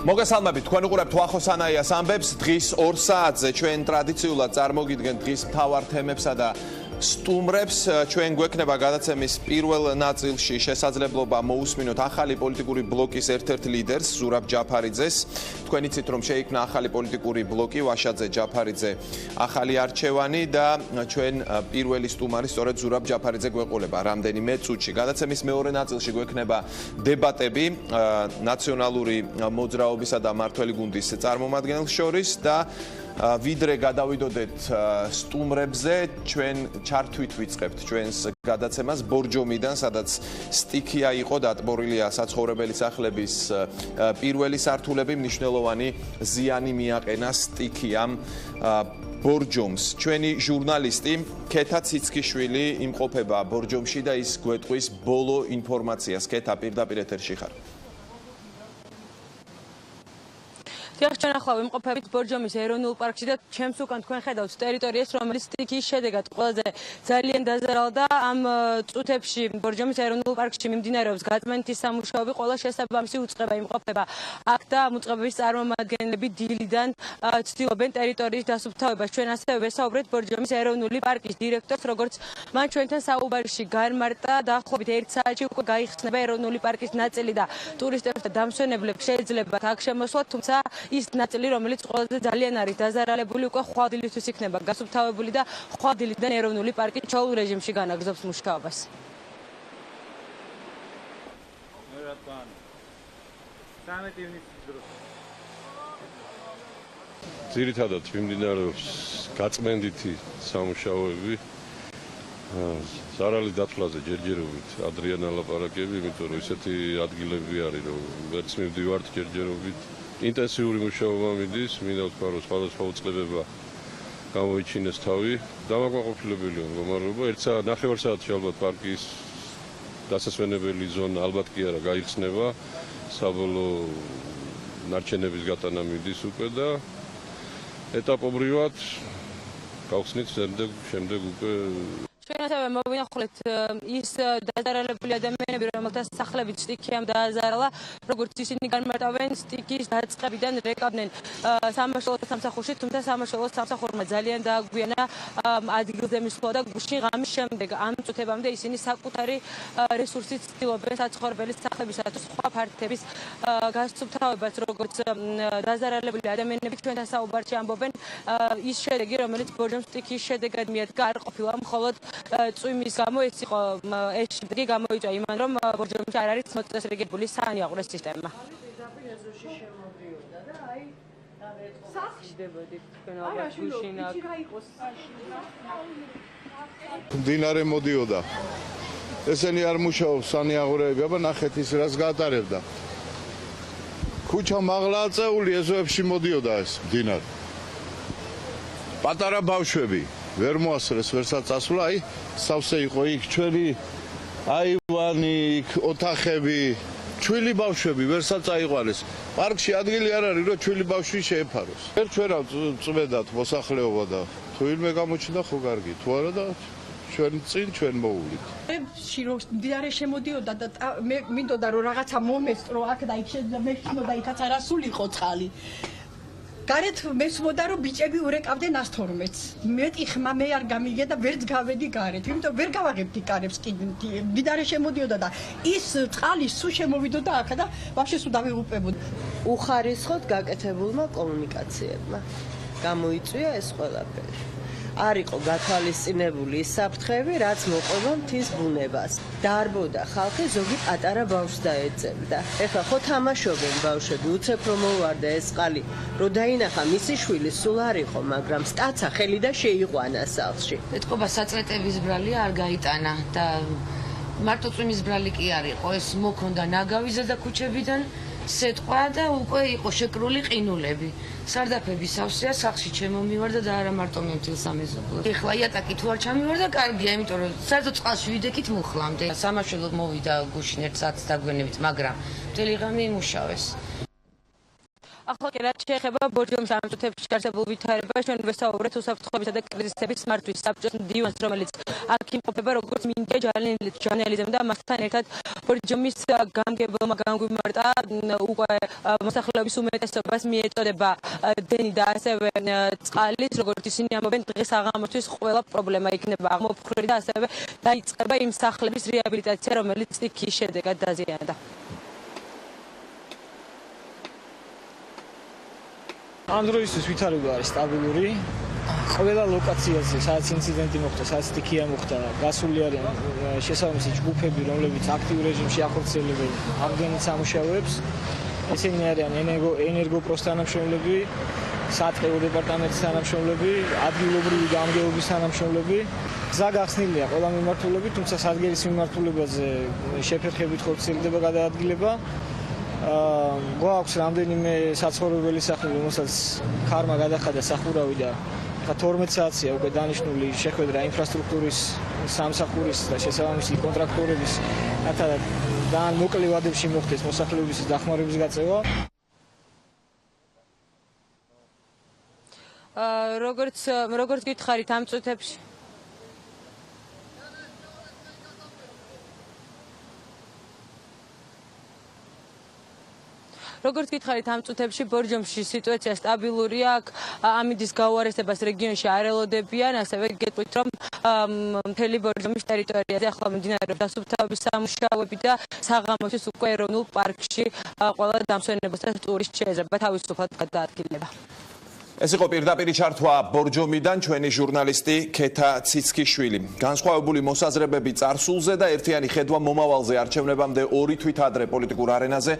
მოგესალმებით, თქვენ უყურებთ ვახოს ანაიას ამბებს დღის 2 საათზე ჩვენ ტრადიციულად წარმოგიდგენთ დღის მთავარ თემებსა და სტუმრებს ჩვენ გვექნება გადაცემის პირველ ნაწილში შესაძლებლობა მოусმინოთ ახალი პოლიტიკური ბლოკის ერთ-ერთ ლიდერს ზურაბ ჯაფარიძეს. თქვენ იცით რომ შეიქმნა ახალი პოლიტიკური ბლოკი ვაშაძე ჯაფარიძე ახალი არჩევანი და ჩვენ პირველი სტუმარი სწორედ ზურაბ ჯაფარიძე გვეყოლება რამდენიმე წუთში. გადაცემის მეორე ნაწილში გვექნება დებატები ნაციონალური მოძრაობისა და მართველი გუნდის წარმომადგენელს შორის და ვიდრე გადავიდოდეთ სტუმრებზე, ჩვენ ჩართვით ვიწყებთ ჩვენს გადაცემას ბორჯომიდან, სადაც სტიქია იყო დატბორილია საცხოვრებელი სახლების პირველი სართულები, მნიშვნელოვანი ზიანი მიაყენა სტიქიამ ბორჯომს. ჩვენი ჟურნალისტი ქეთა ციცქიშვილი იმყოფება ბორჯომში და ის გვეტყვის ბოლო ინფორმაციას. ქეთა, პირდაპირ ეთერში ხარ. ჩვენ ახლა ვიმყოფებით ბორჯომის ეროვნულ პარკში და ჩემს უკან თქვენ ხედავთ ტერიტორიას, რომელიც სტიქიის შედეგად ყველაზე ძალიან დაზარალდა. ამ წუთებში ბორჯომის ეროვნულ პარკში მიმდინარეობს გაწმენდის სამუშაოები, ყველა შესაბამისი უწყება იმყოფება აქ და ამ უწყებების წარმომადგენლები დილიდან ცდილობენ ტერიტორიის დასუფთავებას. ჩვენ ასევე ვესაუბრეთ ბორჯომის ეროვნული პარკის დირექტორს, როგორც მან ჩვენთან საუბარში განმარტა, დაახლოებით 1 საათში უკვე გაიხსნება ეროვნული პარკის ნაწილი და ტურისტებს და დამსვენებლებს შეეძლებათ აქ შემოსვლა, თუმცა ის ნაწილი, რომელიც ყველაზე ძალიან არის დაზარალებული, უკვე ხვალდილისთვის იქნება გასუფთავებული და ხვალდილიდან ეროვნული პარკი ჩაულ რეჟიმში განაგრძობს მუშაობას. ძირითადად მიმდინარეობს გაწმენდითი სამუშაოები. ზარალის დათვლაზე ჯერჯერობით ადრიან ალაპარაკები, იმიტომ რომ ისეთი ადგილები არის, რომ ვერც მივდივართ ჯერჯერობით. ინტენსიური მუშაობა მიდის, მინდა ვთქვა, რომ სხვადასხვა უწყებება გამოიჩინეს თავი. დამაკმაყოფილებელია მდგომარეობა. 1.5 საათში ალბათ პარკის დასასვენებელი ზონა ალბათ კი არა გაიხსნება. საბოლოო ნარჩენების გატანა მიდის უკვე და ეტაპობრივად გავხსნით შემდეგ უკვე ჩვენ ასევე მოვინახულეთ ის დაზარალებული ადამიანები, რომელთა სახლებიც სტიქიამ დააზარალა, როგორც ისინი განმარტავენ, სტიქიის დაწყებიდან რეკავდნენ სამაშველო სამსახურში, თუმცა სამაშველო სამსახურმა ძალიან დააგვიანა ადგილზე მისვლა და გუშინ ღამის შემდეგ ამ წუთებამდე ისინი საკუთარი რესურსით ცდილობენ საცხოვრებელი სახლებისა თუ სხვა ფართების გასუფთავებას, როგორც დაზარალებული ადამიანები ჩვენთან საუბარში ამბობენ, ის შედეგი, რომელიც ბორჯომის სტიქიის შედეგად მიადგა, არ ყოფილა მხოლოდ წვიმის გამო, ეს იყო ეს შედეგი გამოიწვია იმან, რომ ბორჯომში არ არის მოწესრიგებული საანიაღვრე სისტემა. მდინარე მოდიოდა. ესენი არ მუშაობს საანიაღვრეები, აბა ნახეთ ის რას გაატარებდა. ქუჩა მაღლა აწეული, ეზოებში მოდიოდა ეს მდინარე. პატარა ბავშვები ვერ მოასწრეს, ვერსაც წასვლა, აი სავსე იყო იქ ჩვენი აივანი, იქ ოთახები, ჩვილი ბავშვები ვერსაც აიყვანეს. პარკში ადგილი არ არის, რომ ჩვილი ბავშვი შეეფაროს. ერთ ჩვენავ წვედათ მოსახლეობა და თუ ვინმე გამოჩნდა ხო კარგი, თუ არა და ჩვენ წინ ჩვენ მოვულით. რომ მდინარე შემოდიოდა და მე მინდოდა რომ რაღაცა მომესწრო აქ და იქ შეიძლება მექნოდა იქაც არასულიყო წყალი. გარეთ მესმოდა რომ ბიჭები ურეკავდნენ 112-ს. მეტი ხმა მე არ გამიგე და ვერც გავედი გარეთ. იმიტომ ვერ გავაღებდი კარებს კი მდინარე შემოდიოდა და ის წყალი სულ შემოვიდოდა აქ და ვაფშე სულ დავიღუპებოდი. უხარისხოდ გაკეთებულმა კომუნიკაციებმა გამოიწვია ეს ყველაფერი. არ იყო გათვალისწინებული ის საფრთხეები, რაც მოყვება მთის ბუნებას. დაარბოდა ხალხი, ზოგი პატარა ბავშვს დაეძებდა. ეხლა ხო თამაშობენ ბავშვები, უცებ რომ მოვარდა ეს წყალი, რომ დაინახა მისი შვილი სულ არ იყო, მაგრამ სტაცა ხელი და შეიყვანა სახლში. ეთყობა საწვეტების ბრალი არ გაიტანა და მარტო წვიმის ბრალი კი არ იყო, ეს მოქონდა ნაგავიზე და ქუჩებიდან სეტყვა და უკვე იყო შეკრული ყინულები. სარდაფები სავსეა, სახლში ჩემო მივარდა და არა მარტო მე მთელ სამეზობლოს. ეხლა იატაკი თუ არ ჩამივარდა, კარგია, იმიტომ რომ საერთოდ წყალში ვიდექით მუხლამდე. სამაშველოდ მოვიდა გუშინ 1 საათს დაგვენებით, მაგრამ მთელი ღამე იმუშავეს. ახლა კი რაც შეეხება ბორჯომის ამ წუთებში არსებულ ვითარებას, ჩვენ ვესაუბრეთ უსაფრთხოებისა და კრიზისების მართვის საბჭოს მდივანს, რომელიც აქ იმყოფება როგორც მინდია ჟურნალიზმი და მასთან ერთად ბორჯომის გამგებელმა განგვიმარტა უკვე მოსახლეობის უმეტესობას მიეწოდება დენი და ასევე წყალის, როგორც ისინი ამბობენ, დღეს აღამოთვის ყველა პრობლემა იქნება აღმოფხვრილი და ასევე დაიწყება იმ სახლების რეაბილიტაცია, რომელიც იქ შედეგად დაზიანდა. ამ დროისთვის ვითარება არის სტაბილური. ყველა ლოკაციაზე, სადაც ინციდენტი მოხდა, სადაც სტიქია მოხდა, გასული არიან შესაბამისი ჯგუფები, რომლებიც აქტიურ რეჟიმში ახორციელებენ აღდგენით სამუშაოებს. ესენი არიან ენერგოპროს თანამშრომლები, სატყეო დეპარტამენტის თანამშრომლები, ადგილობრივი გამგეობის თანამშრომლები. გზა გახსნილია ყველა მიმართულებით, თუმცა სადგერის მიმართულებაზე შეფერხებით ხორციელდება გადაადგილება. გვაქვს რამდენიმე საცხოვრებელი სახლი, რომელსაც ქარმა გადახადა სახურავი და 12 საათია უკვე დანიშნული შეხვედრა ინფრასტრუქტურის სამსახურის და შესაბამისი კონტრაქტორების და მოკლე ვადებში მოხდეს მოსახლეობის დახმარების გაწევა. როგორც გითხარით ამ წუთებში როგორც გითხარით ამ წუთებში ბორჯომში სიტუაცია სტაბილურია, ამინდის გაუარესებას რეგიონში არ ელოდებიან, ასევე გეტყვით რომ მთელი ბორჯომის ტერიტორიაზე ახლა მიმდინარეობს დასუფთავების სამუშაოები და საღამოთვის უკვე ეროვნულ პარკში ყველა დამსვენებელს და ტურისტს შეეძება თავისუფლად გადაადგილება. ეს იყო პირდაპირ ჩართვა ბორჯომიდან ჩვენი ჟურნალისტი ქეთა ციცქიშვილი. განსხვავებული მოსაზრებები წარსულზე და ერთიანი ხედვა მომავალზე არჩევნებამდე 2 თვით ადრე პოლიტიკურ არენაზე